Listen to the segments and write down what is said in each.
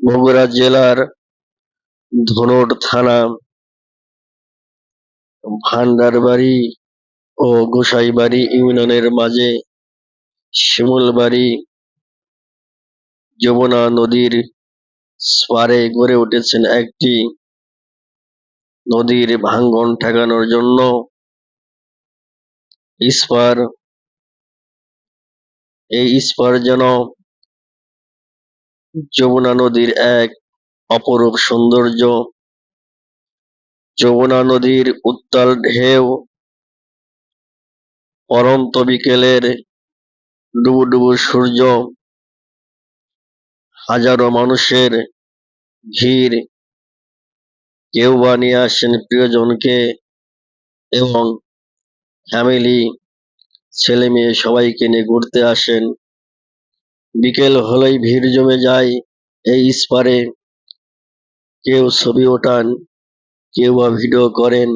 বগুড়া জেলার ধুনট থানা ভান্ডারবাড়ি ও গোসাইবাড়ি ইউনিয়নের মাঝে শিমুলবাড়ি যমুনা নদীর পাড়ে গড়ে উঠেছেন একটি নদীর ভাঙ্গন ঠেকানোর জন্য স্পার। এই স্পার যেন যমুনা নদীর এক অপরূপ সৌন্দর্য। যমুনা নদীর উত্তাল ঢেউ, পরন্ত বিকেলের ডুবুডুবু সূর্য, হাজারো মানুষের ভিড়, কেউ বা নিয়ে আসেন প্রিয়জনকে এবং ফ্যামিলি, ছেলে মেয়ে সবাইকে নিয়ে ঘুরতে আসেন। বিকেল হলেই ভিড় জমে যায় এই স্পারে। কেউ ছবি ওঠান, কেউ বা ভিডিও করেন।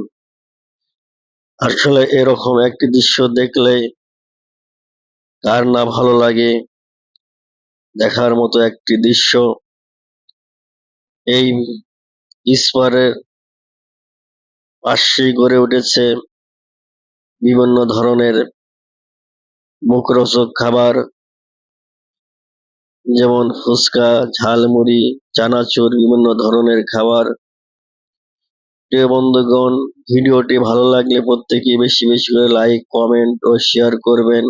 আসলে এরকম একটি দৃশ্য দেখলে কার না ভালো লাগে, দেখার মতো একটি দৃশ্য। এই স্পারের পাশেই গড়ে উঠেছে বিভিন্ন ধরনের মুখরোচক খাবার, যেমন ফুচকা, ঝালমুড়ি, চানাচুর, বিভিন্ন ধরনের খাবার। প্রিয় বন্ধুগণ, ভিডিওটি ভালো লাগলে প্রত্যেকেই বেশি বেশি করে লাইক, কমেন্ট ও শেয়ার করবেন।